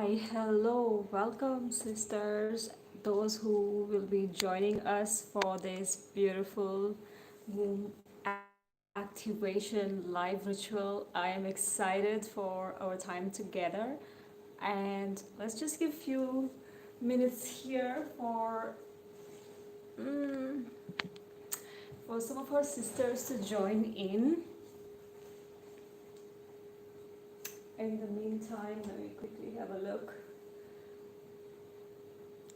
Hi, hello, welcome, sisters. Those who will be joining us for this beautiful womb activation live ritual. I am excited for our time together, and let's just give few minutes here mm, for some of our sisters to join in. In the meantime, let me quickly have a look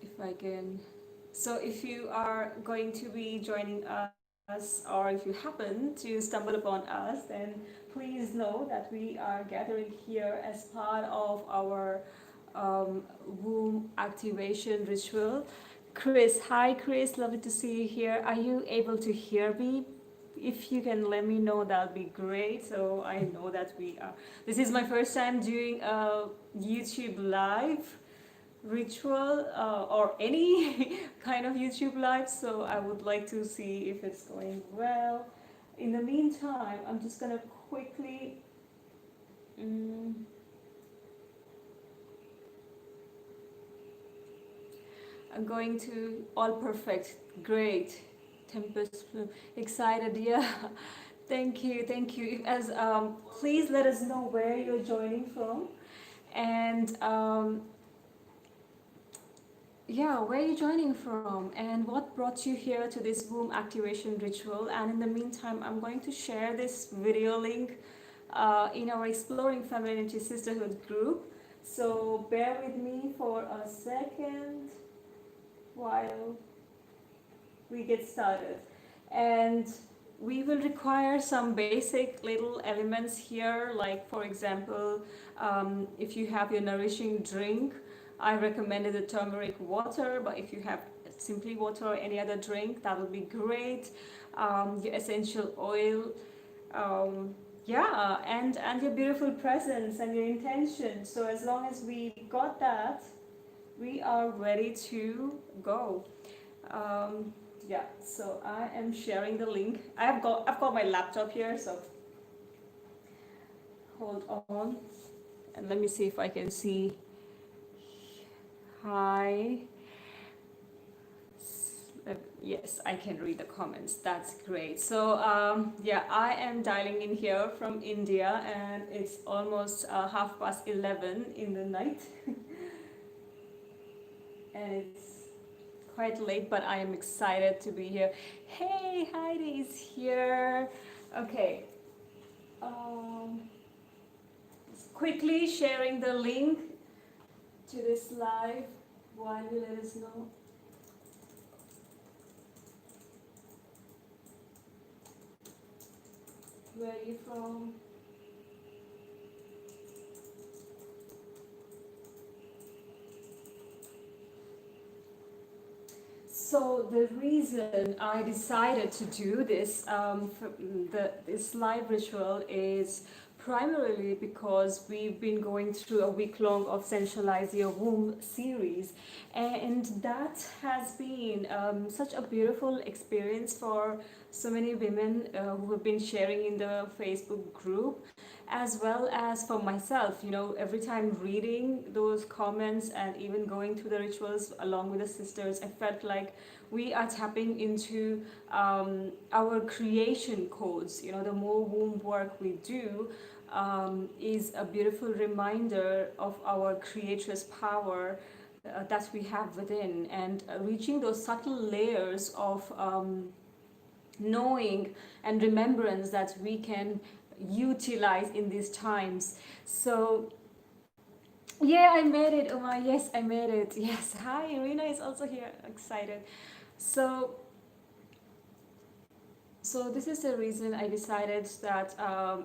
if I can. So if you are going to be joining us, or if you happen to stumble upon us, then please know that we are gathering here as part of our womb activation ritual. Chris, hi Chris, lovely to see you here. Are you able to hear me? If you can let me know, that'll be great. So I know that we are. This is my first time doing a YouTube live ritual or any kind of YouTube live, so I would like to see if it's going well. In the meantime, I'm just gonna quickly mm, I'm going to all perfect, great, tempest, excited, yeah. Thank you. As please let us know where you're joining from, and yeah, where are you joining from and what brought you here to this womb activation ritual? And in the meantime, I'm going to share this video link in our Exploring Femininity Sisterhood group. So bear with me for a second while we get started. And we will require some basic little elements here, like for example, if you have your nourishing drink, I recommended the turmeric water, but if you have simply water or any other drink, that would be great. Your essential oil, yeah, and your beautiful presence and your intention. So as long as we got that, we are ready to go. Um, yeah, so I am sharing the link. I've got my laptop here, so hold on, and let me see if I can see. Hi. Yes, I can read the comments. That's great. So yeah, I am dialing in here from India, and it's almost 11:30 in the night, and it's quite late, but I am excited to be here. Hey, Heidi is here. Okay. Um, quickly sharing the link to this live while you let us know where you're from. So the reason I decided to do this this live ritual is primarily because we've been going through a week long of Sensualize Your Womb series, and that has been such a beautiful experience for so many women who have been sharing in the Facebook group, as well as for myself. You know, every time reading those comments and even going through the rituals along with the sisters, I felt like we are tapping into our creation codes. You know, the more womb work we do is a beautiful reminder of our creatress power that we have within, and reaching those subtle layers of knowing and remembrance that we can utilize in these times. So yeah, I made it, Uma. Yes, I made it. Yes, hi, Irina is also here. Excited. So this is the reason I decided that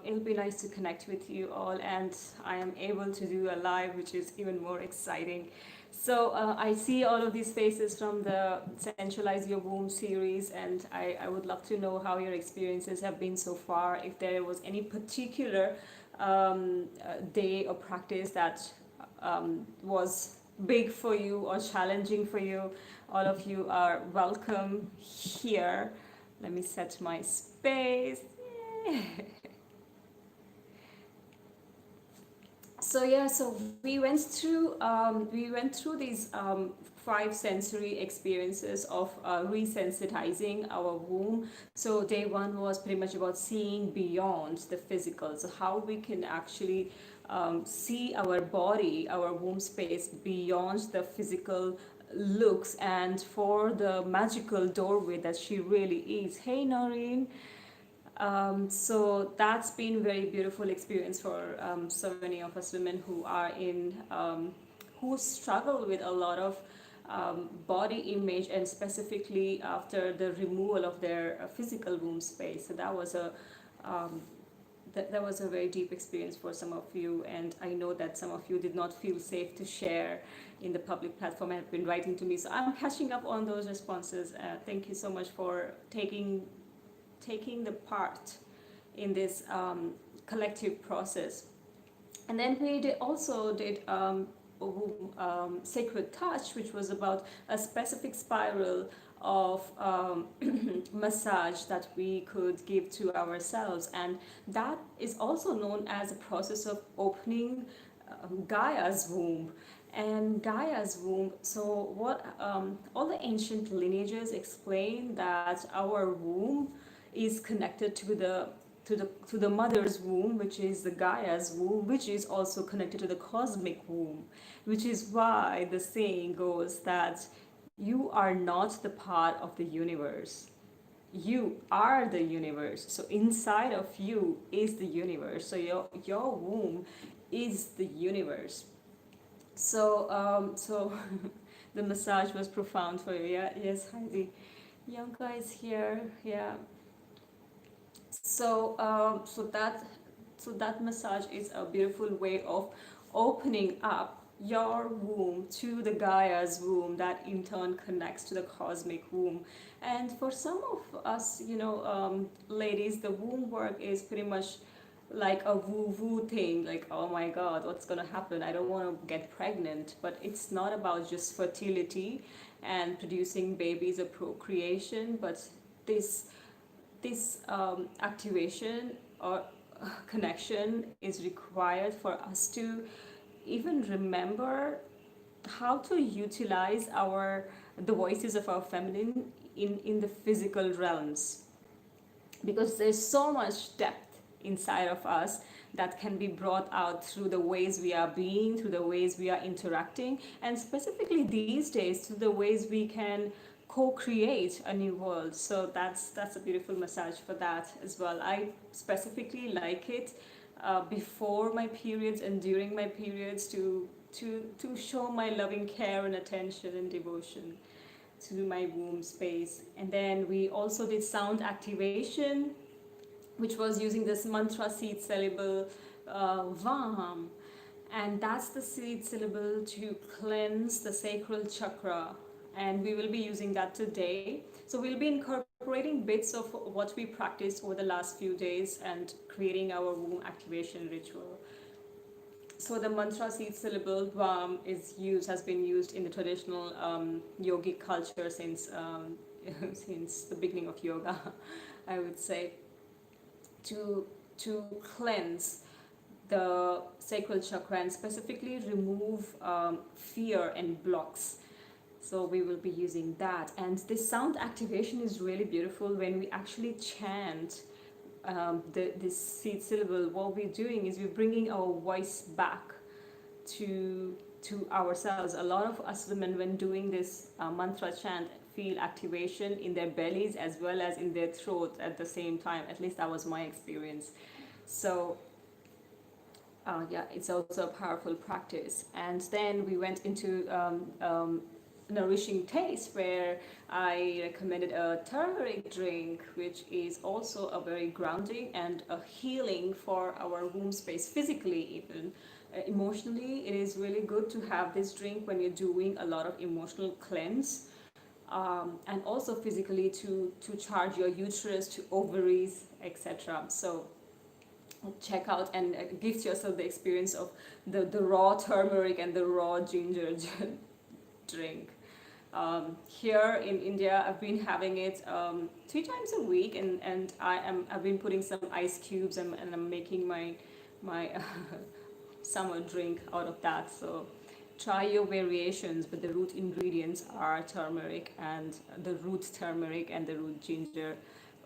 it'll be nice to connect with you all, and I am able to do a live, which is even more exciting. So I see all of these faces from the Centralize Your Womb series, and I would love to know how your experiences have been so far. If there was any particular day or practice that was big for you or challenging for you, all of you are welcome here. Let me set my space. So yeah, so we went through these five sensory experiences of resensitizing our womb. So day one was pretty much about seeing beyond the physical, so how we can actually see our body, our womb space beyond the physical looks, and for the magical doorway that she really is. Hey Noreen. So that's been very beautiful experience for so many of us women who are in who struggle with a lot of body image, and specifically after the removal of their physical womb space. So um, that was a very deep experience for some of you, and I know that some of you did not feel safe to share in the public platform and have been writing to me. So I'm catching up on those responses. Thank you so much for taking the part in this collective process. And then we also did Sacred Touch, which was about a specific spiral of massage that we could give to ourselves. And that is also known as a process of opening Gaia's womb. And Gaia's womb, so what all the ancient lineages explain that our womb is connected to the mother's womb, which is the Gaia's womb, which is also connected to the cosmic womb, which is why the saying goes that you are not the part of the universe. You are the universe. So inside of you is the universe. So your womb is the universe. So the massage was profound for you. Yeah, yes, Heidi. Yanka is here. Yeah. So that massage is a beautiful way of opening up your womb to the Gaia's womb, that in turn connects to the cosmic womb. And for some of us, ladies, the womb work is pretty much like a woo woo thing, like, oh my god, what's gonna happen, I don't want to get pregnant. But it's not about just fertility and producing babies or procreation, but this activation or connection is required for us to even remember how to utilize the voices of our feminine in the physical realms, because there's so much depth inside of us that can be brought out through the ways we are being, through the ways we are interacting, and specifically these days through the ways we can co-create a new world. So that's a beautiful massage for that as well. I specifically like it before my periods and during my periods to show my loving care and attention and devotion to my womb space. And then we also did sound activation, which was using this mantra seed syllable Vam. And that's the seed syllable to cleanse the sacral chakra. And we will be using that today. So we'll be incorporating bits of what we practiced over the last few days and creating our womb activation ritual. So the mantra seed syllable Vam has been used in the traditional yogic culture since since the beginning of yoga, I would say, to cleanse the sacral chakra and specifically remove fear and blocks. So we will be using that. And this sound activation is really beautiful when we actually chant this seed syllable. What we're doing is we're bringing our voice back to ourselves. A lot of us women, when doing this mantra chant, feel activation in their bellies as well as in their throat at the same time. At least that was my experience. So yeah, it's also a powerful practice. And then we went into nourishing taste, where I recommended a turmeric drink, which is also a very grounding and a healing for our womb space, physically even. Emotionally, it is really good to have this drink when you're doing a lot of emotional cleanse, and also physically to charge your uterus, to ovaries, etc. So check out and gives yourself the experience of the raw turmeric and the raw ginger drink. Here in India, I've been having it 3 times a week, and I've been putting some ice cubes, and I'm making my summer drink out of that. So try your variations, but the root ingredients are turmeric and the root turmeric and the root ginger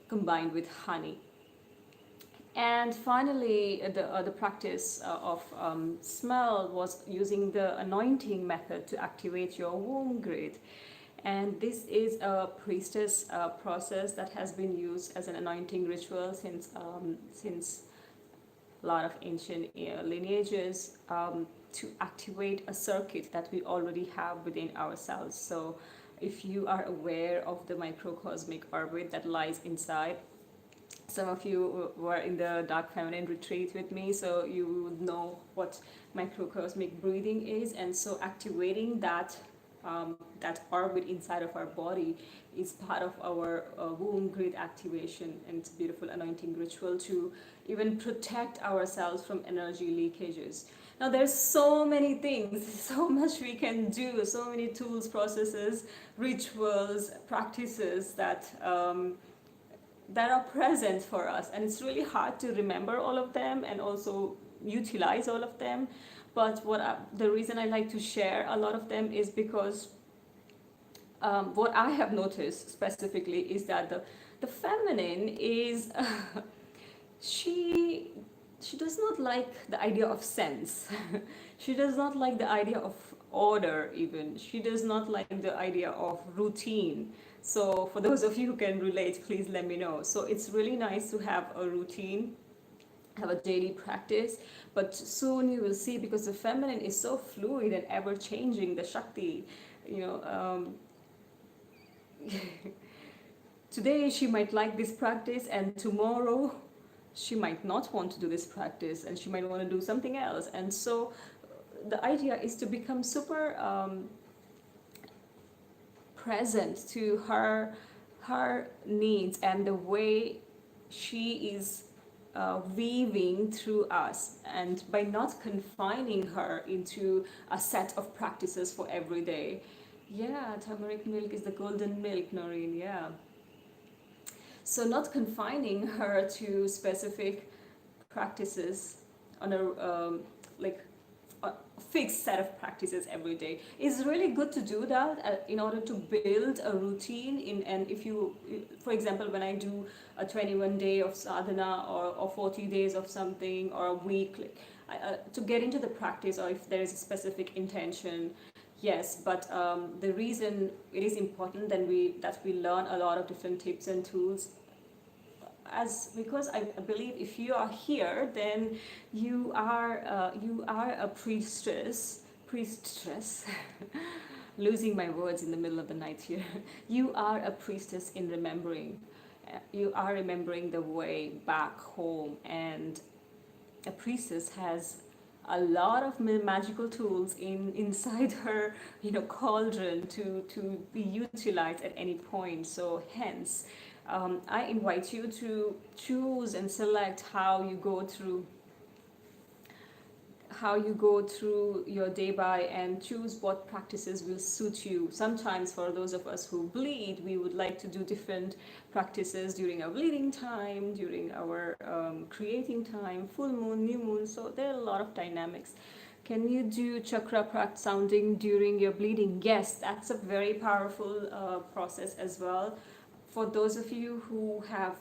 combined with honey. And finally, the practice of smell was using the anointing method to activate your womb grid. And this is a priestess process that has been used as an anointing ritual since a lot of ancient lineages, to activate a circuit that we already have within ourselves. So if you are aware of the microcosmic orbit that lies inside, some of you were in the Dark Feminine retreat with me, so you would know what microcosmic breathing is. And so activating that orbit inside of our body is part of our womb grid activation, and it's a beautiful anointing ritual to even protect ourselves from energy leakages. Now there's so many things, so much we can do, so many tools, processes, rituals, practices that are present for us, and it's really hard to remember all of them and also utilize all of them. But the reason I like to share a lot of them is because what I have noticed specifically is that the feminine is she does not like the idea of sense. She does not like the idea of order even. She does not like the idea of routine. So for those of you who can relate, please let me know. So it's really nice to have a routine, have a daily practice, but soon you will see, because the feminine is so fluid and ever changing, the Shakti, today she might like this practice and tomorrow she might not want to do this practice and she might want to do something else. And so the idea is to become super present to her needs and the way she is weaving through us, and by not confining her into a set of practices for every day. Yeah, turmeric milk is the golden milk, Noreen. Yeah. So not confining her to specific practices on a a fixed set of practices every day. It's really good to do that in order to build a routine. And if you, for example, when I do a 21 day of sadhana or 40 days of something or a week, to get into the practice, or if there is a specific intention, yes. But the reason it is important that we learn a lot of different tips and tools, because I believe if you are here, then you are a priestess. Losing my words in the middle of the night here. You are a priestess in remembering. You are remembering the way back home, and a priestess has a lot of magical tools inside her, cauldron to be utilized at any point. So hence, I invite you to choose and select how you go through your day by, and choose what practices will suit you. Sometimes for those of us who bleed, we would like to do different practices during our bleeding time, during our creating time, full moon, new moon. So there are a lot of dynamics. Can you do chakra sounding during your bleeding? Yes, that's a very powerful process as well. For those of you who have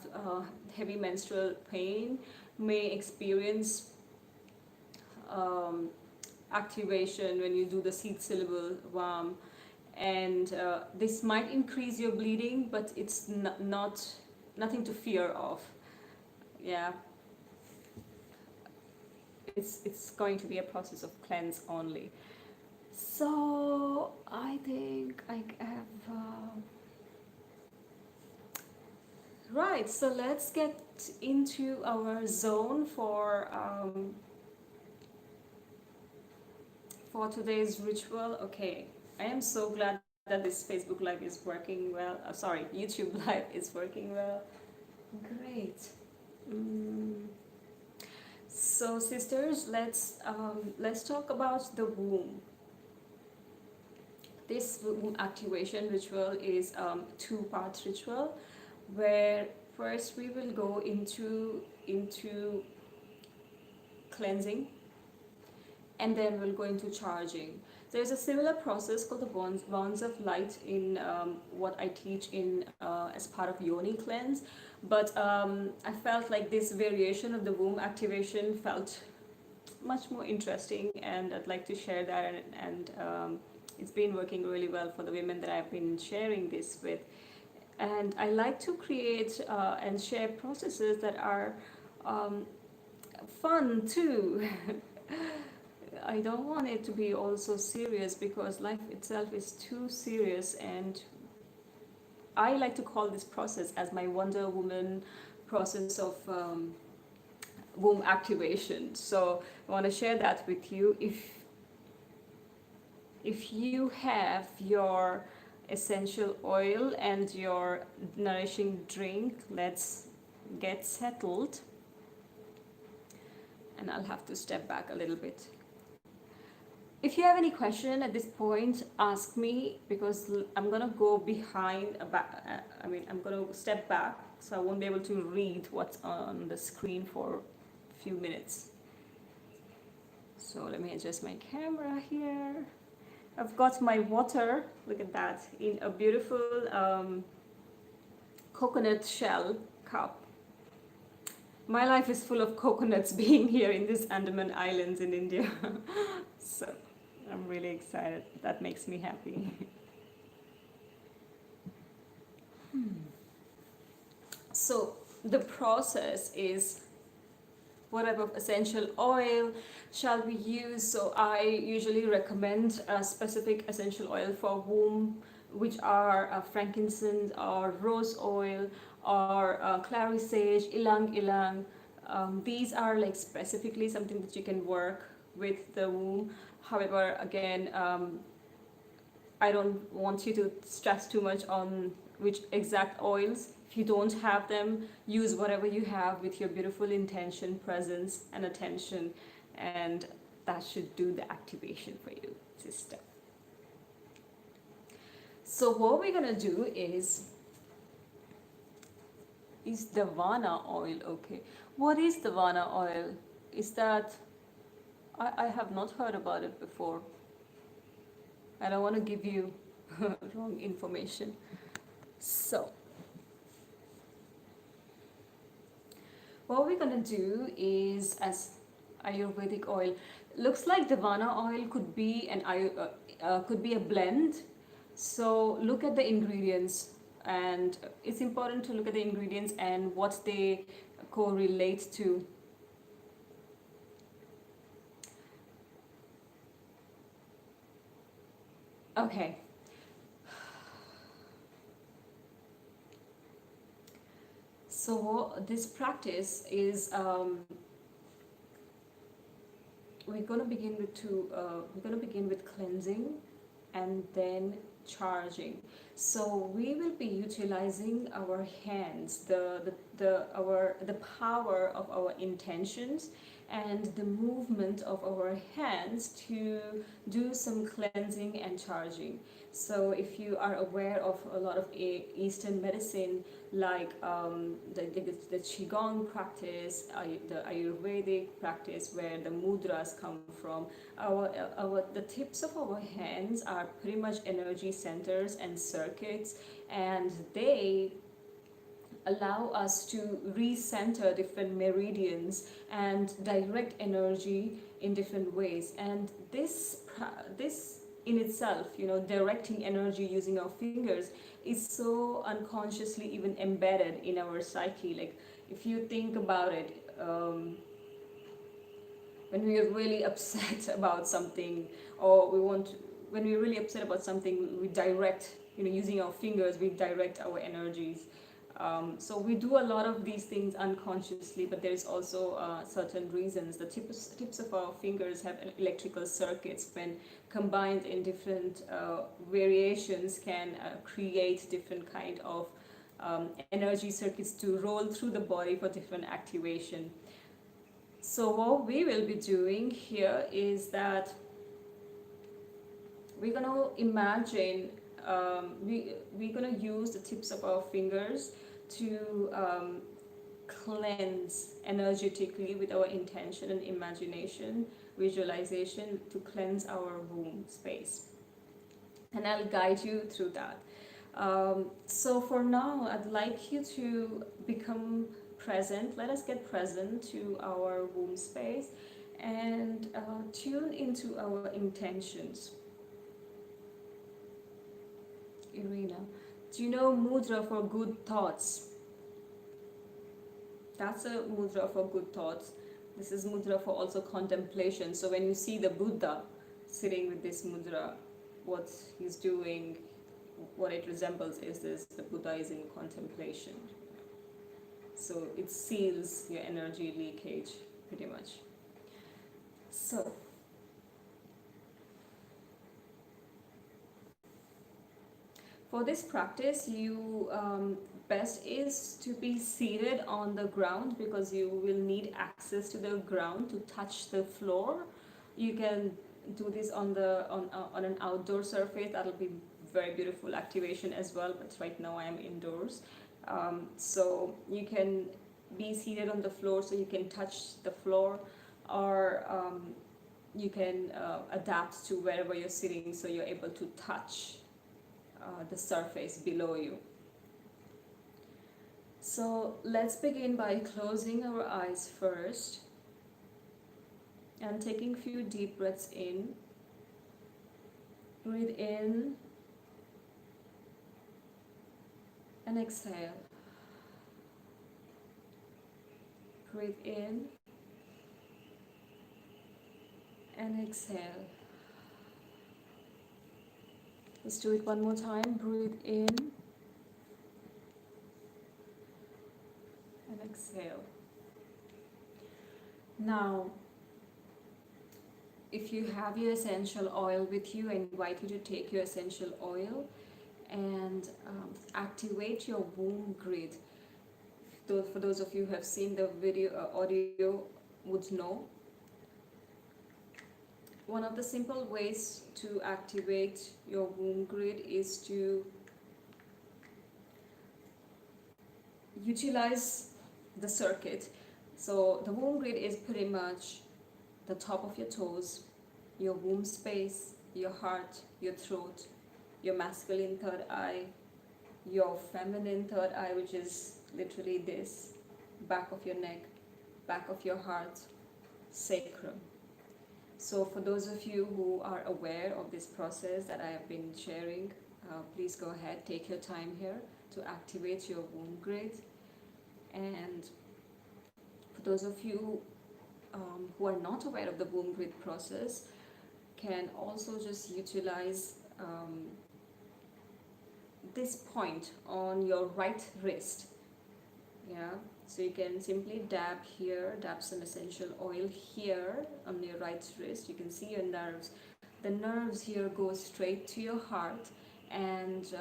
heavy menstrual pain, may experience activation when you do the seed syllable vam, and this might increase your bleeding, but it's nothing to fear of. Yeah, it's going to be a process of cleanse only. So I think I have right. So let's get into our zone for today's ritual. Okay, I am so glad that this Facebook Live is working well. Sorry, YouTube Live is working well. Great. So sisters, let's talk about the womb. This womb activation ritual is two-part ritual, where first we will go into cleansing, and then we'll go into charging. There's a similar process called the bonds of light in what I teach in as part of yoni cleanse, but I felt like this variation of the womb activation felt much more interesting, and I'd like to share that, and it's been working really well for the women that I've been sharing this with. And I like to create and share processes that are um, fun too. I don't want it to be also serious, because life itself is too serious, and I like to call this process as my Wonder Woman process of womb activation. So I want to share that with you. If you have your essential oil and your nourishing drink, let's get settled. And I'll have to step back a little bit. If you have any question at this point, ask me, because I'm gonna go behind I'm gonna step back, so I won't be able to read what's on the screen for a few minutes. So let me adjust my camera here. I've got my water, look at that, in a beautiful coconut shell cup. My life is full of coconuts being here in this Andaman Islands in India. So I'm really excited. That makes me happy. So the process is, whatever essential oil shall we use? So I usually recommend a specific essential oil for womb, which are frankincense or rose oil or clary sage, ilang ilang. These are like specifically something that you can work with the womb. However, again, I don't want you to stress too much on which exact oils. If you don't have them, use whatever you have with your beautiful intention, presence, and attention, and that should do the activation for you, sister. So what we're gonna do is Davana oil. Okay, what is Davana oil? Is that, I have not heard about it before. I don't want to give you wrong information. So what we're gonna do is, as Ayurvedic oil, looks like Davana oil could be could be a blend. So look at the ingredients, and it's important to look at the ingredients and what they correlate to. Okay. So this practice is we're going to begin with cleansing and then charging. So we will be utilizing our hands, the power of our intentions and the movement of our hands to do some cleansing and charging. So if you are aware of a lot of Eastern medicine, like the Qigong practice, the Ayurvedic practice, where the mudras come from, the tips of our hands are pretty much energy centers and circuits, and they allow us to recenter different meridians and direct energy in different ways. And this in itself, directing energy using our fingers is so unconsciously even embedded in our psyche. Like, if you think about it, when we are really upset about something, or when we're really upset about something, we direct, using our fingers, we direct our energies. So we do a lot of these things unconsciously, but there's also certain reasons. The tips of our fingers have electrical circuits. When combined in different variations, can create different kind of energy circuits to roll through the body for different activation. So what we will be doing here is that we're going to imagine, we're going to use the tips of our fingers to cleanse energetically with our intention and imagination visualization to cleanse our womb space. And I'll guide you through that. So for now, I'd like you to become present. Let us get present to our womb space and tune into our intentions. Irina, do you know mudra for good thoughts? That's a mudra for good thoughts. This is mudra for also contemplation. So when you see the Buddha sitting with this mudra, what he's doing, what it resembles is this: the Buddha is in contemplation. So it seals your energy leakage pretty much. So for this practice, you best is to be seated on the ground, because you will need access to the ground to touch the floor. You can do this on an outdoor surface. That'll be very beautiful activation as well, but right now I am indoors. So you can be seated on the floor so you can touch the floor, or you can adapt to wherever you're sitting so you're able to touch the surface below you. So let's begin by closing our eyes first and taking a few deep breaths in. Breathe in and exhale. Breathe in and exhale. Let's do it one more time. Breathe in and exhale. Now, if you have your essential oil with you, I invite you to take your essential oil and activate your womb grid. For those of you who have seen the video audio would know. One of the simple ways to activate your womb grid is to utilize the circuit. So the womb grid is pretty much the top of your toes, your womb space, your heart, your throat, your masculine third eye, your feminine third eye, which is literally this, back of your neck, back of your heart, sacrum. So for those of you who are aware of this process that I have been sharing, please go ahead, take your time here to activate your womb grid. And for those of you who are not aware of the womb grid process, can also just utilize this point on your right wrist. Yeah, so you can simply dab here, dab some essential oil here on your right wrist. You can see your nerves. The nerves here go straight to your heart, and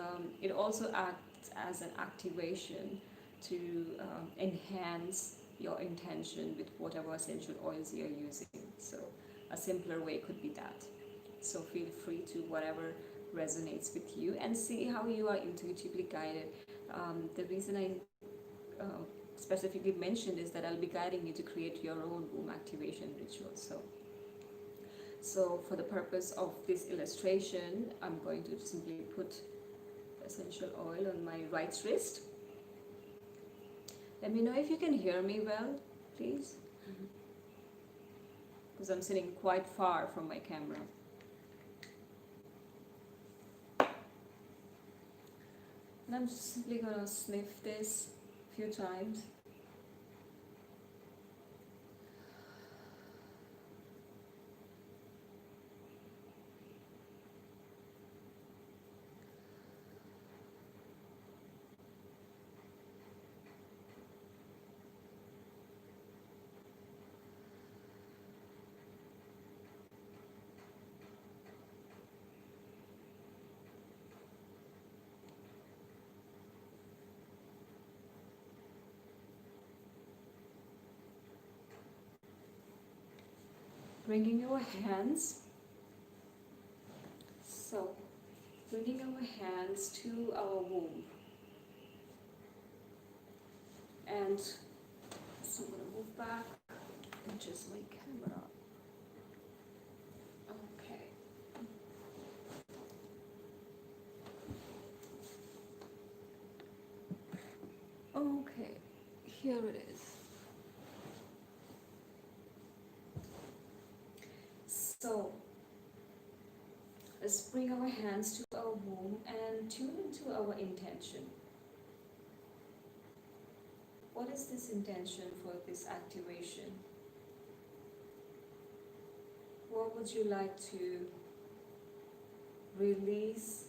it also acts as an activation to enhance your intention with whatever essential oils you're using. So a simpler way could be that. So feel free to whatever resonates with you, and see how you are intuitively guided. The reason I specifically mentioned is that I'll be guiding you to create your own womb activation ritual. So for the purpose of this illustration, I'm going to simply put essential oil on my right wrist. Let me know if you can hear me well, please, because I'm sitting quite far from my camera. And I'm just simply going to sniff this a few times. Bringing our hands, so bringing our hands to our womb, and so I'm going to move back and adjust my camera. Okay, here it is. So let's bring our hands to our womb and tune into our intention. What is this intention for this activation? What would you like to release?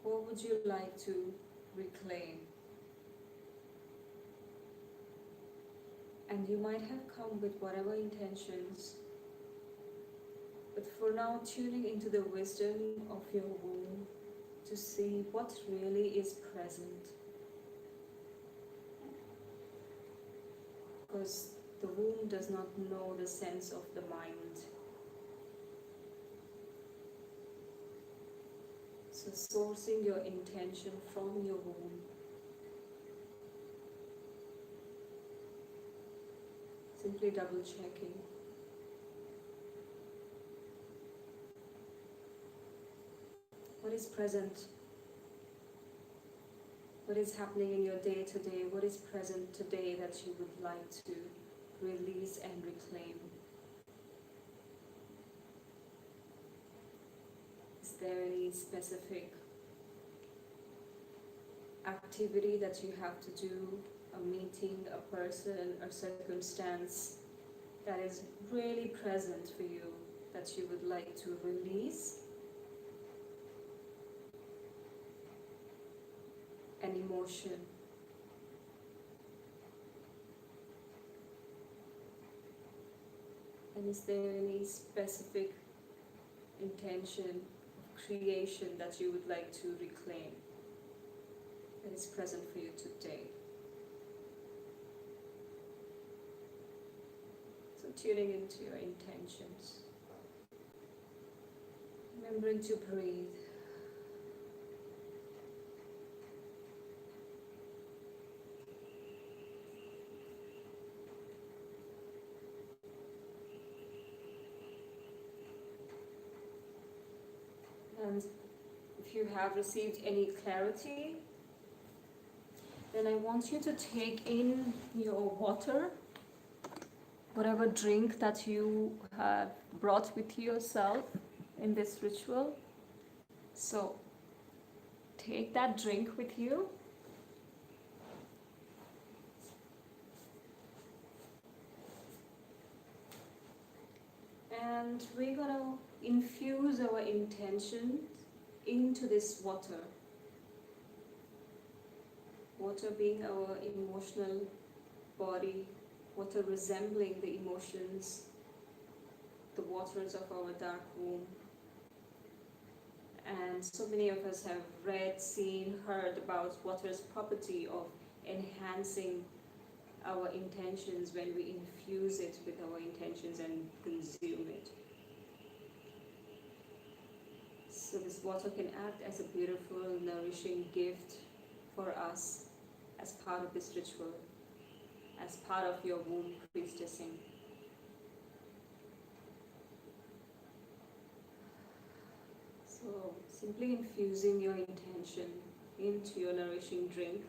What would you like to reclaim? And you might have come with whatever intentions, but for now, tuning into the wisdom of your womb to see what really is present. Because the womb does not know the sense of the mind. So sourcing your intention from your womb. Simply double checking. What is present? What is happening in your day today? What is present today that you would like to release and reclaim? Is there any specific activity that you have to do, a meeting, a person, a circumstance that is really present for you that you would like to release? An emotion. And is there any specific intention of creation that you would like to reclaim that is present for you today? So tuning into your intentions. Remembering to breathe. And if you have received any clarity, then I want you to take in your water, whatever drink that you have brought with yourself in this ritual. So take that drink with you. And we're going to infuse our intention into this water. Water being our emotional body, water resembling the emotions, the waters of our dark womb. And so many of us have read, seen, heard about water's property of enhancing our intentions when we infuse it with our intentions and consume it. So this water can act as a beautiful, nourishing gift for us as part of this ritual, as part of your womb priestessing. So simply infusing your intention into your nourishing drink.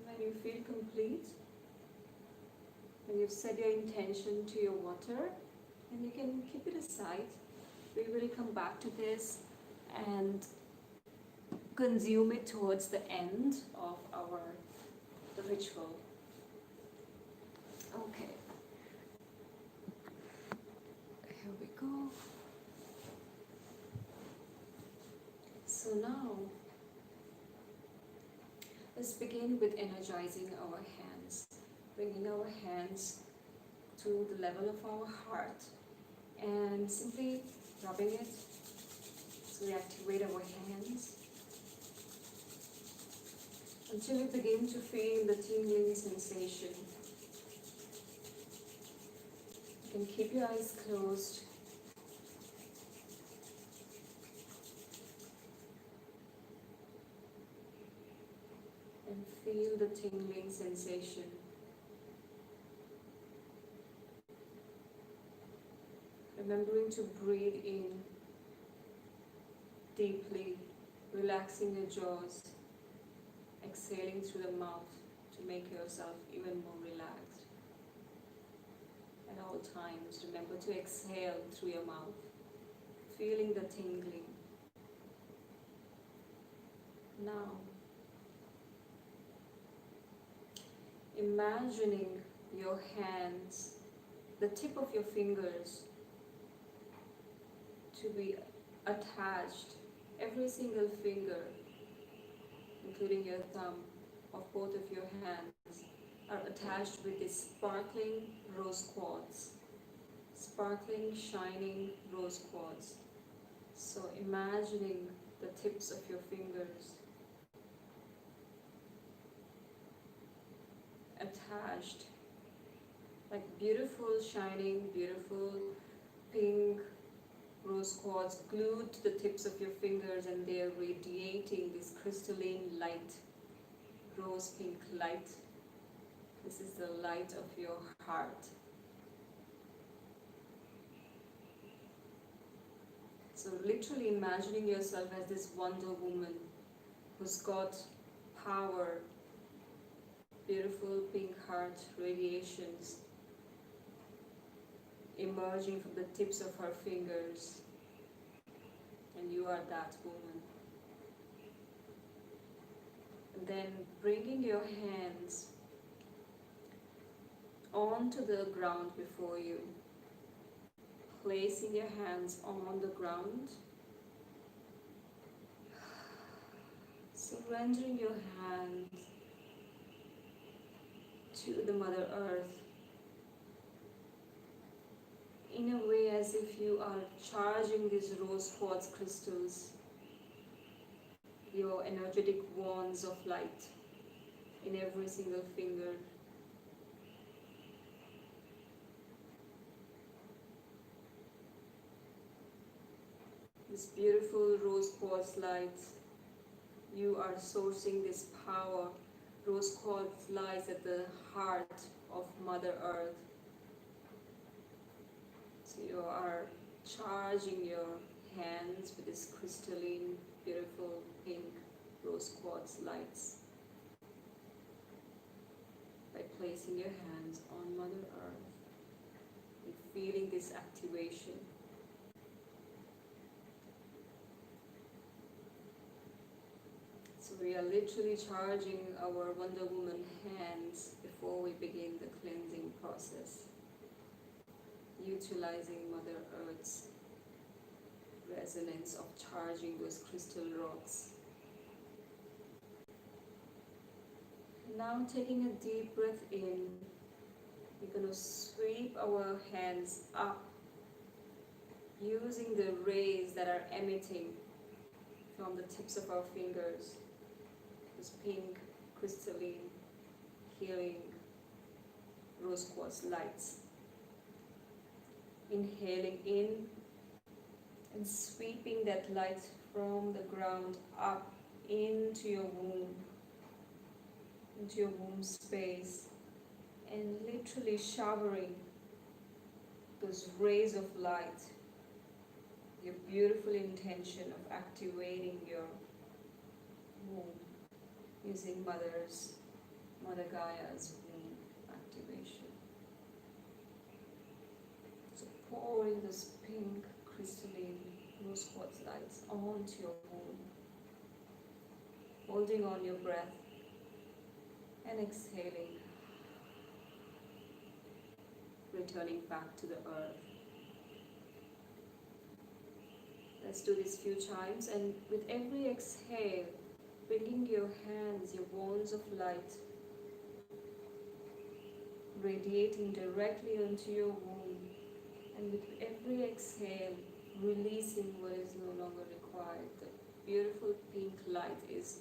When you feel complete, when you've set your intention to your water, and you can keep it aside. We will come back to this and consume it towards the end of the ritual. Okay. Here we go. So now, let's begin with energizing our hands, bringing our hands to the level of our heart and simply rubbing it so we activate our hands until you begin to feel the tingling sensation. You can keep your eyes closed. And feel the tingling sensation. Remembering to breathe in deeply, relaxing your jaws, exhaling through the mouth to make yourself even more relaxed. At all times, remember to exhale through your mouth, feeling the tingling. Now, imagining your hands, the tip of your fingers, to be attached, every single finger, including your thumb, of both of your hands, are attached with this sparkling rose quartz. Sparkling, shining rose quartz. So imagining the tips of your fingers attached, like beautiful, shining, beautiful pink rose quartz glued to the tips of your fingers, and they are radiating this crystalline light, rose pink light. This is the light of your heart. So literally imagining yourself as this Wonder Woman who's got power, beautiful pink heart radiations emerging from the tips of her fingers, and you are that woman. And then bringing your hands onto the ground before you, placing your hands on the ground, surrendering your hands to the Mother Earth, in a way as if you are charging these rose quartz crystals, your energetic wands of light in every single finger. This beautiful rose quartz light, you are sourcing this power. Rose quartz lies at the heart of Mother Earth. So you are charging your hands with this crystalline, beautiful pink rose quartz lights by placing your hands on Mother Earth and feeling this activation. So we are literally charging our Wonder Woman hands before we begin the cleansing process, utilizing Mother Earth's resonance of charging those crystal rocks. Now taking a deep breath in, we're going to sweep our hands up using the rays that are emitting from the tips of our fingers, those pink, crystalline, healing rose quartz lights. Inhaling in and sweeping that light from the ground up into your womb space, and literally showering those rays of light, your beautiful intention of activating your womb using Mother Gaia's womb activation. So pouring this pink crystalline rose quartz lights onto your womb, holding on your breath and exhaling, returning back to the earth. Let's do this a few times, and with every exhale, bringing your hands, your wands of light, radiating directly onto your womb, and with every exhale, releasing what is no longer required. The beautiful pink light is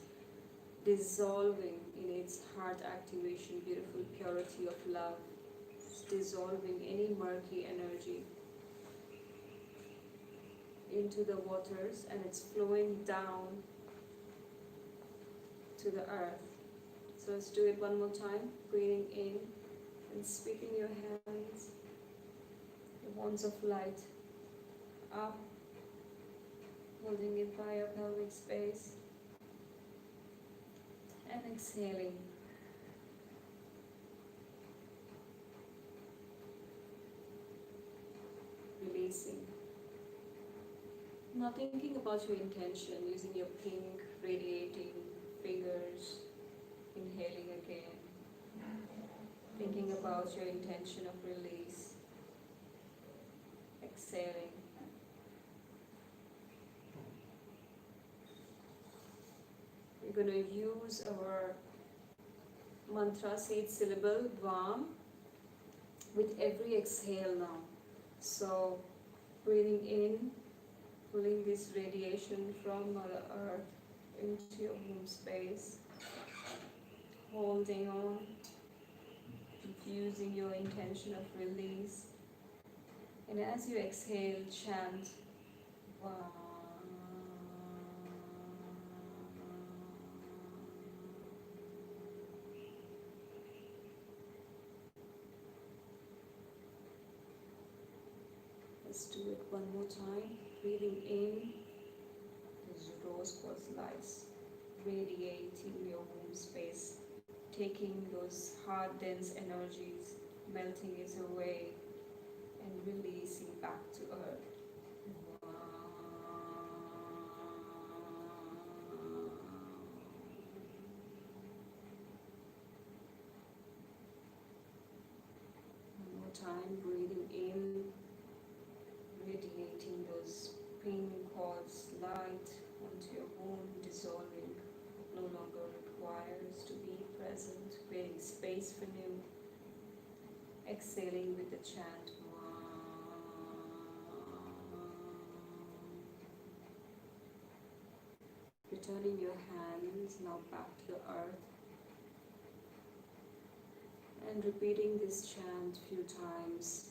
dissolving in its heart activation, beautiful purity of love. It's dissolving any murky energy into the waters, and it's flowing down to the earth. So let's do it one more time, breathing in and sweeping your hands, the wands of light, up, holding it by your pelvic space, and exhaling. Releasing. Not thinking about your intention, using your pink radiating fingers, inhaling again. Thinking about your intention of release, exhaling. We're going to use our mantra, say it syllable, Vam, with every exhale now. So, breathing in, pulling this radiation from Mother Earth into your womb space, holding on, infusing your intention of release. And as you exhale, chant Vam. Let's do it one more time. Breathing in, those rose quartz lights radiating your womb space, taking those hard, dense energies, melting it away, and releasing back to earth. One more time, breathing in, radiating those pink quartz light onto your womb, dissolving what no longer requires to be present, creating space for new. Exhaling with the chant. Returning your hands now back to the earth and repeating this chant a few times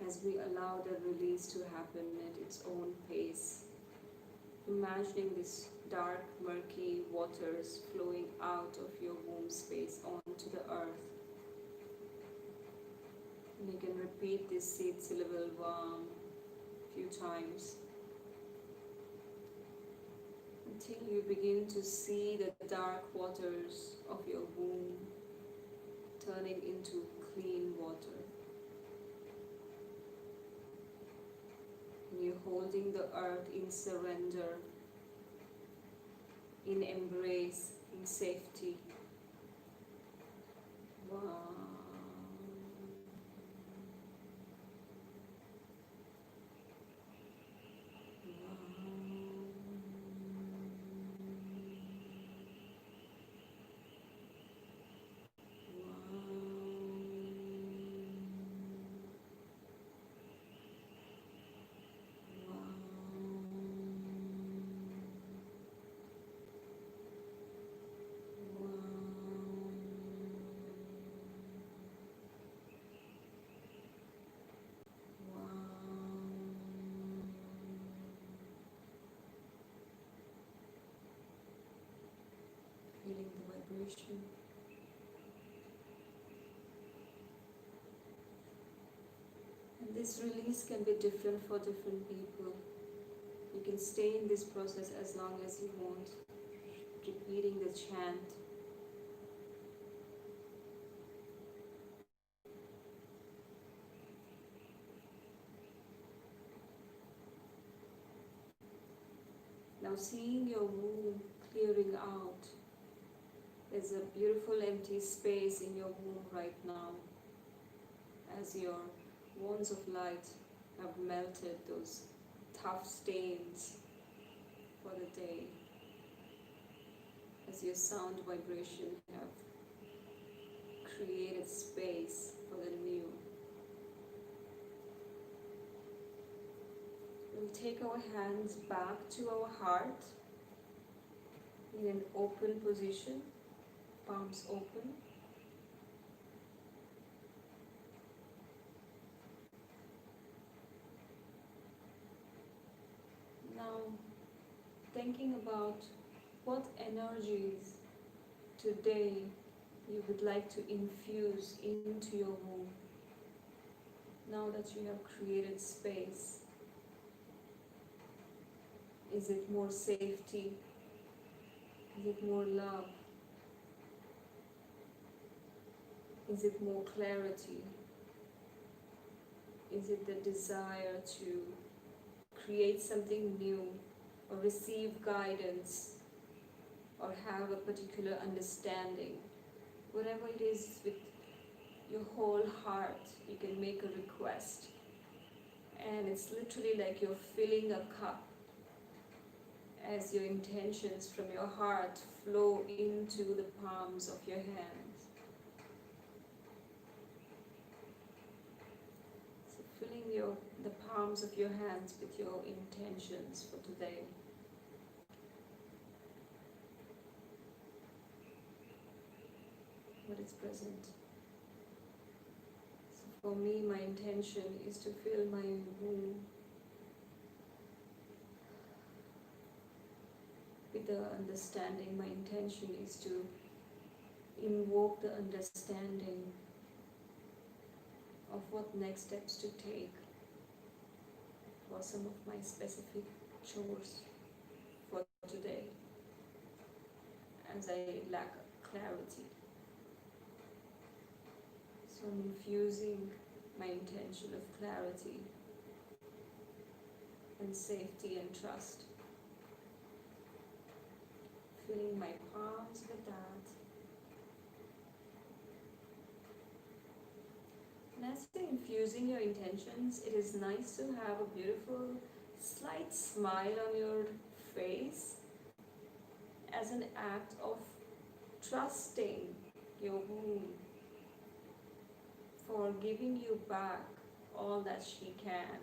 as we allow the release to happen at its own pace. Imagining this dark, murky waters flowing out of your womb space onto the earth. And you can repeat this seed syllable Vam a few times until you begin to see the dark waters of your womb turning into clean water. And you're holding the earth in surrender, in embrace, in safety. Wow. Feeling the vibration. And this release can be different for different people. You can stay in this process as long as you want, repeating the chant. Now seeing your womb clearing out. There's a beautiful empty space in your womb right now as your wands of light have melted those tough stains for the day, as your sound vibration have created space for the new. We'll take our hands back to our heart in an open position, palms open. Now, thinking about what energies today you would like to infuse into your womb now that you have created space. Is it more safety? Is it more love? Is it more clarity? Is it the desire to create something new or receive guidance or have a particular understanding? Whatever it is, with your whole heart, you can make a request. And it's literally like you're filling a cup as your intentions from your heart flow into the palms of your hands. So filling the palms of your hands with your intentions for today. What is present? So for me, my intention is to fill my womb with the understanding. My intention is to invoke the understanding of what next steps to take for some of my specific chores for today, as I lack clarity. So I'm infusing my intention of clarity and safety and trust, filling my palms with that. And as you're infusing your intentions, it is nice to have a beautiful slight smile on your face as an act of trusting your womb for giving you back all that she can,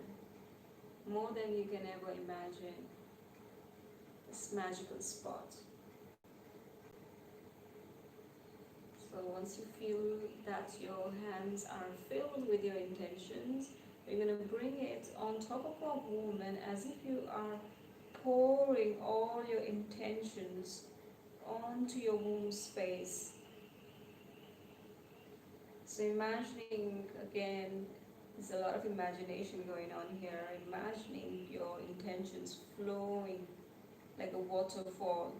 more than you can ever imagine. This magical spot. So once you feel that your hands are filled with your intentions, you're going to bring it on top of our womb, and as if you are pouring all your intentions onto your womb space. So imagining, again, there's a lot of imagination going on here, imagining your intentions flowing like a waterfall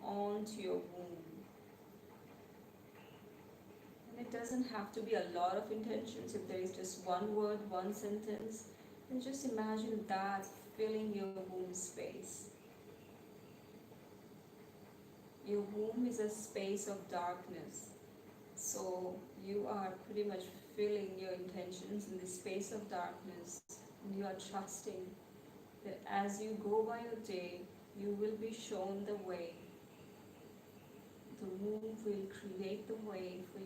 onto your womb. And it doesn't have to be a lot of intentions. If there is just one word, one sentence, then just imagine that filling your womb space. Your womb is a space of darkness. So you are pretty much filling your intentions in the space of darkness, and you are trusting that as you go by your day, you will be shown the way. The womb will create the way for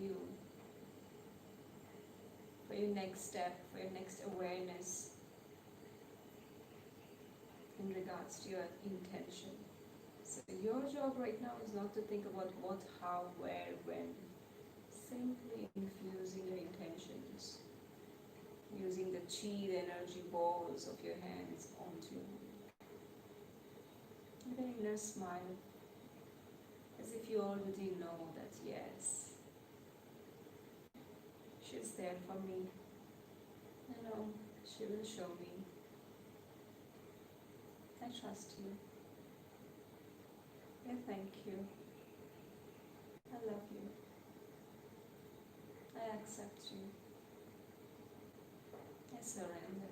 your next step, for your next awareness in regards to your intention. So your job right now is not to think about what, how, where, when. Simply infusing your intentions, using the chi, the energy balls of your hands onto you. With an inner smile, as if you already know that yes, she's there for me. I know she will show me. I trust you. I thank you. I love you. I accept you. I surrender.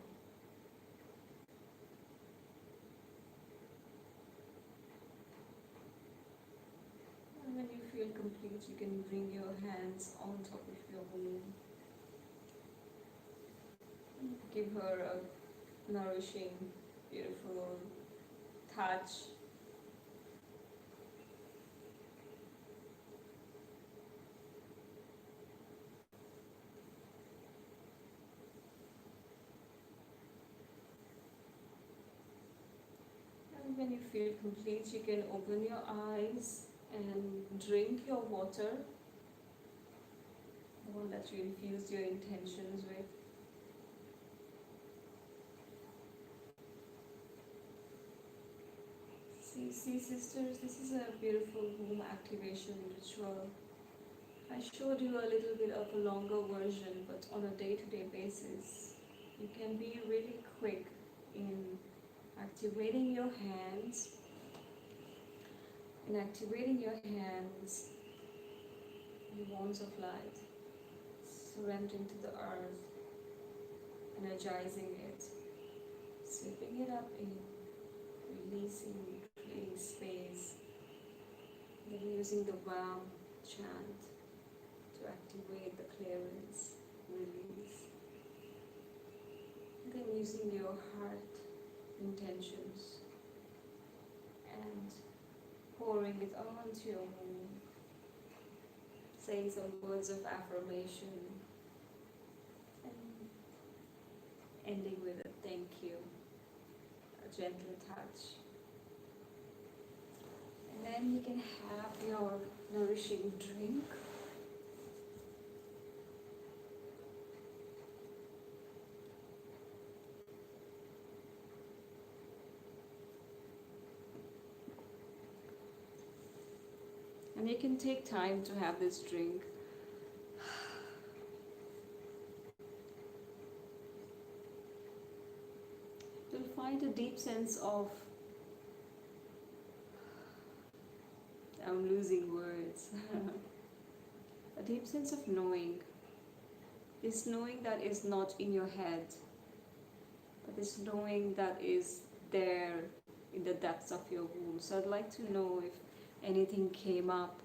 And when you feel complete, you can bring your hands on top of your womb. Give her a nourishing, beautiful touch. And when you feel complete, you can open your eyes and drink your water, the one that you infused your intentions with. See sisters, this is a beautiful womb activation ritual. I showed you a little bit of a longer version, but on a day-to-day basis, you can be really quick in activating your hands, and activating your hands, the wands of light, surrendering to the earth, energizing it, sweeping it up in, releasing, creating space, then using the WAM chant to activate the clearance, release, and then using your heart intentions and pouring it all into your womb, saying some words of affirmation and ending with a thank you, a gentle touch. And then you can have your nourishing drink. And you can take time to have this drink. You'll find a deep sense of, I'm losing words, a deep sense of knowing. This knowing that is not in your head, but this knowing that is there in the depths of your womb. So I'd like to know if anything came up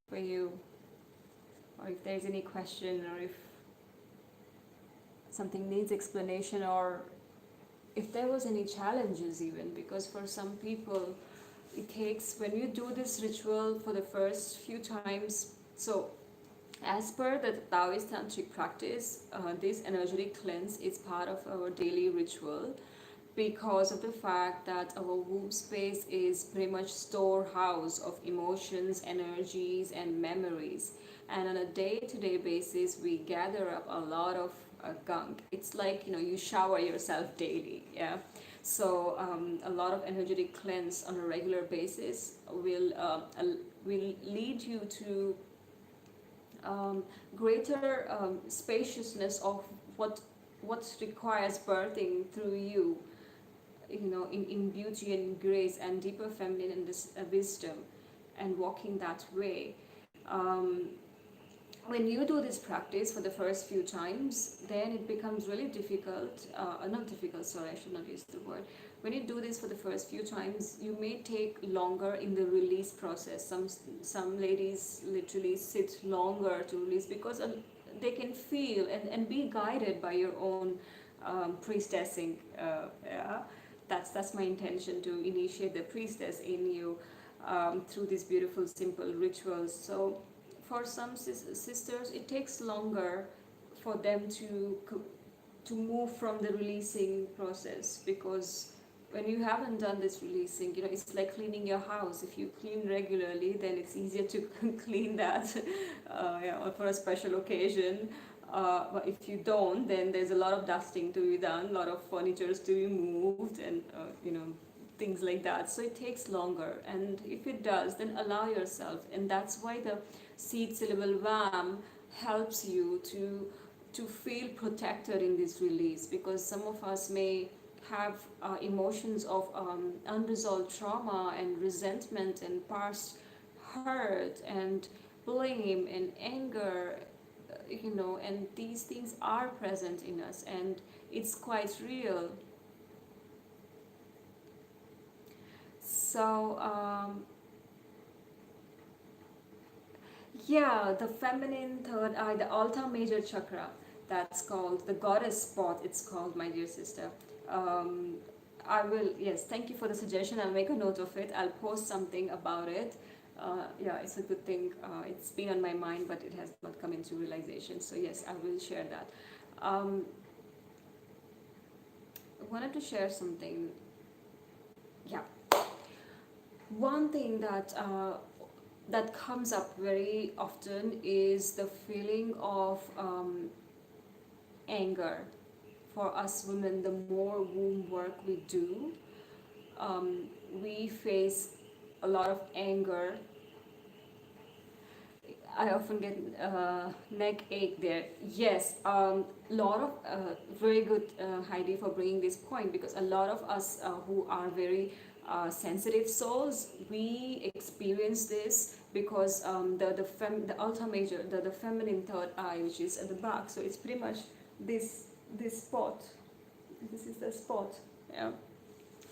for you, or if there's any question, or if something needs explanation, or if there was any challenges even, because for some people it takes, when you do this ritual for the first few times, so as per the Taoist tantric practice, this energetic cleanse is part of our daily ritual, because of the fact that our womb space is pretty much storehouse of emotions, energies, and memories. And on a day-to-day basis, we gather up a lot of gunk. It's like, you shower yourself daily, yeah. So a lot of energetic cleanse on a regular basis will lead you to greater spaciousness of what requires birthing through you, in beauty and grace and deeper feminine and wisdom, and walking that way. When you do this practice for the first few times, then it becomes really difficult, not difficult, sorry, I should not use the word. When you do this for the first few times, you may take longer in the release process. Some ladies literally sit longer to release, because they can feel and be guided by your own priestessing. Yeah, that's my intention, to initiate the priestess in you through these beautiful, simple rituals. So for some sisters, it takes longer for them to move from the releasing process, because when you haven't done this releasing, it's like cleaning your house. If you clean regularly, then it's easier to clean that for a special occasion. But if you don't, then there's a lot of dusting to be done, a lot of furniture to be moved, and things like that. So it takes longer, and if it does, then allow yourself. And that's why the seed syllable WAM helps you to feel protected in this release, because some of us may have emotions of unresolved trauma and resentment and past hurt and blame and anger, and these things are present in us, and it's quite real. So yeah, the feminine third eye, the Alta Major Chakra, that's called the goddess spot, it's called, my dear sister. I will, yes, thank you for the suggestion. I'll make a note of it. I'll post something about it. Yeah, it's a good thing. It's been on my mind, but it has not come into realization. So yes, I will share that. I wanted to share something. Yeah, one thing that comes up very often is the feeling of anger. For us women, the more womb work we do, we face a lot of anger. I often get neck ache there. Yes, lot of very good, Heidi, for bringing this point, because a lot of us who are very sensitive souls, we experience this because the altar major, the feminine third eye, which is at the back. So it's pretty much this spot. This is the spot. Yeah.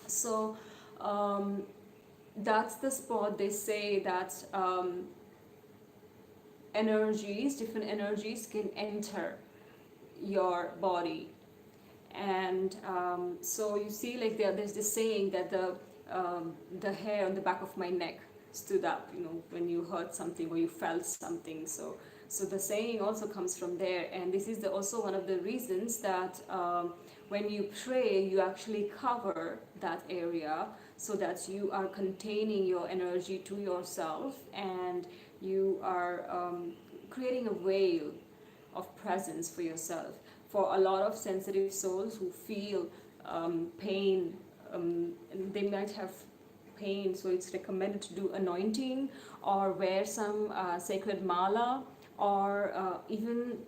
So that's the spot. They say that. Energies, different energies can enter your body. And so you see, like there's this saying that the hair on the back of my neck stood up, when you heard something or you felt something. So the saying also comes from there, and this is also one of the reasons that when you pray, you actually cover that area so that you are containing your energy to yourself, and you are creating a veil of presence for yourself. For a lot of sensitive souls who feel pain, they might have pain, so it's recommended to do anointing or wear some sacred mala, or even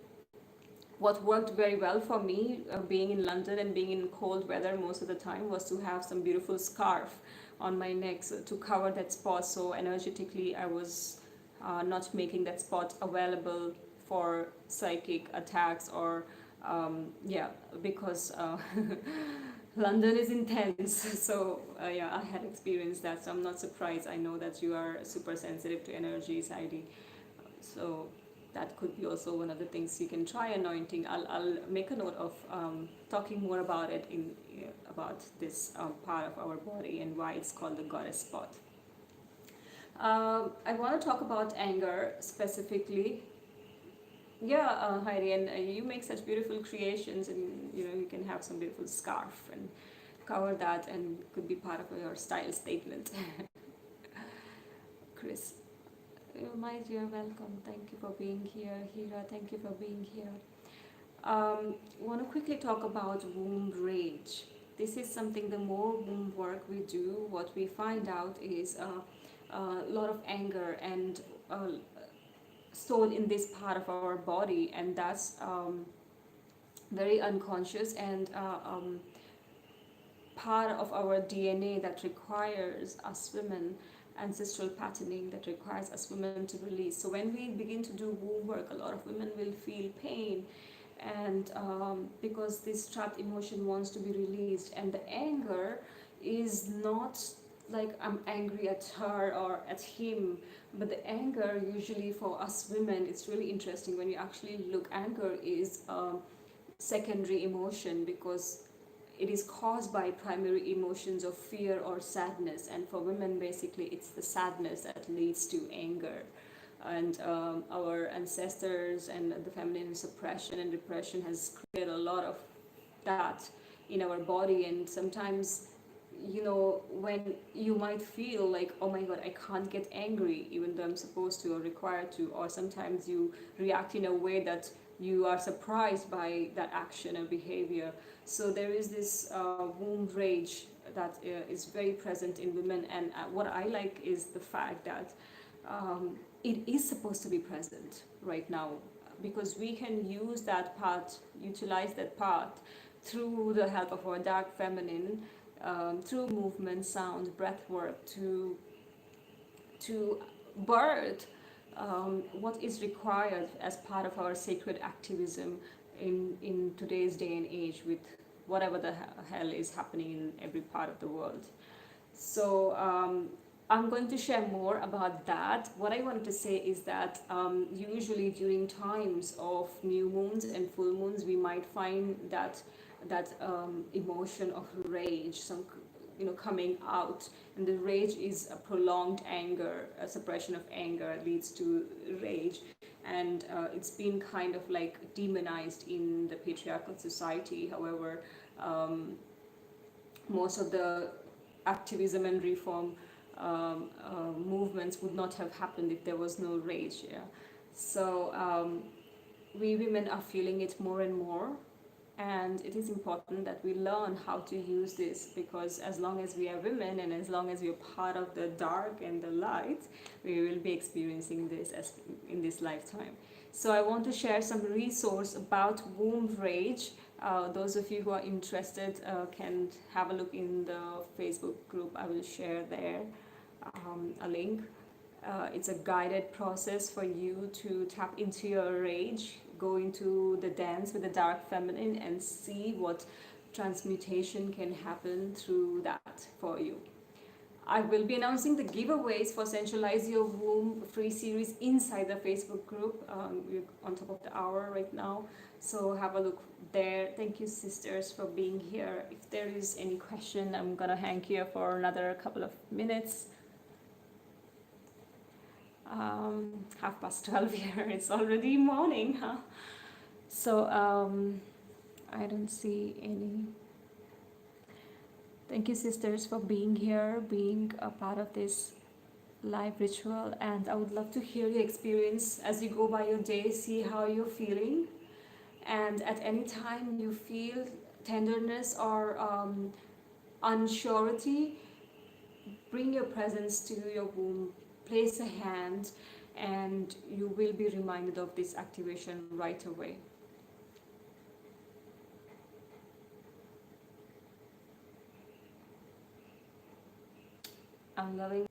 what worked very well for me, being in London and being in cold weather most of the time, was to have some beautiful scarf on my neck, so to cover that spot, so energetically I was not making that spot available for psychic attacks, or yeah, because London is intense. So yeah, I had experienced that, so I'm not surprised. I know that you are super sensitive to energies, Heidi. So that could be also one of the things you can try, anointing. I'll make a note of talking more about it about this part of our body and why it's called the goddess spot. I want to talk about anger specifically. Yeah, Heidi, and you make such beautiful creations, and you can have some beautiful scarf and cover that, and could be part of your style statement. Chris, my dear, welcome. Thank you for being here. Hira, thank you for being here. Want to quickly talk about womb rage. This is something, the more womb work we do, what we find out is a lot of anger and stored in this part of our body, and that's very unconscious, and part of our DNA that requires us women, ancestral patterning that requires us women to release. So when we begin to do womb work, a lot of women will feel pain, and because this trapped emotion wants to be released, and the anger is not like I'm angry at her or at him, but the anger usually for us women, it's really interesting when you actually look. Anger is a secondary emotion because it is caused by primary emotions of fear or sadness, and for women basically it's the sadness that leads to anger. And our ancestors and the feminine suppression and repression has created a lot of that in our body, and sometimes when you might feel like, oh my god, I can't get angry even though I'm supposed to or required to, or sometimes you react in a way that you are surprised by that action or behavior. So there is this womb rage that is very present in women, and what I like is the fact that it is supposed to be present right now, because we can use that part, utilize that part through the help of our dark feminine, through movement, sound, breath work, to birth what is required as part of our sacred activism in today's day and age, with whatever the hell is happening in every part of the world. So I'm going to share more about that. What I wanted to say is that usually during times of new moons and full moons, we might find that emotion of rage, some coming out, and the rage is a prolonged anger, a suppression of anger leads to rage, and it's been kind of like demonized in the patriarchal society. However, most of the activism and reform movements would not have happened if there was no rage. Yeah. So we women are feeling it more and more, And it is important that we learn how to use this, because as long as we are women and as long as we are part of the dark and the light, we will be experiencing this as in this lifetime. So I want to share some resource about womb rage. Those of you who are interested can have a look in the Facebook group. I will share there a link. It's a guided process for you to tap into your rage, go into the dance with the dark feminine, and see what transmutation can happen through that for you. I will be announcing the giveaways for Sensualize Your Womb free series inside the Facebook group. We're on top of the hour right now, so have a look there. Thank you, sisters, for being here. If there is any question, I'm gonna hang here for another couple of minutes. 12:30 here. It's already morning, huh? So I don't see any. Thank you, sisters, for being here, being a part of this live ritual. And I would love to hear your experience as you go by your day, see how you're feeling. And at any time you feel tenderness or unsurety, bring your presence to your womb, place a hand, and you will be reminded of this activation right away. I'm loving.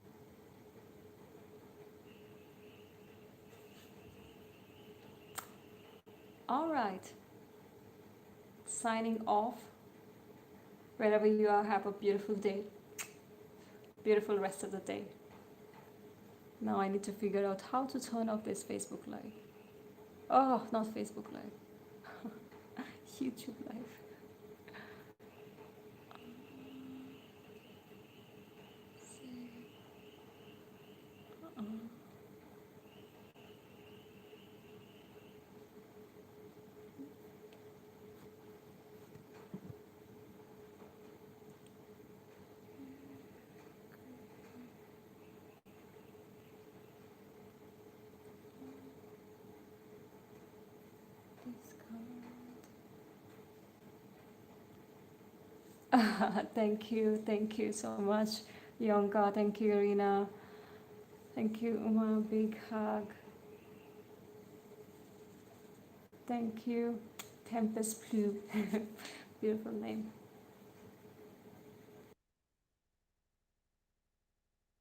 All right. Signing off. Wherever you are, have a beautiful day. Beautiful rest of the day. Now I need to figure out how to turn off this Facebook Live. Oh, not Facebook Live. YouTube Live. Thank you so much, Yonka. Thank you, Irina. Thank you, Uma. Big hug. Thank you, Tempest Blue. Beautiful name.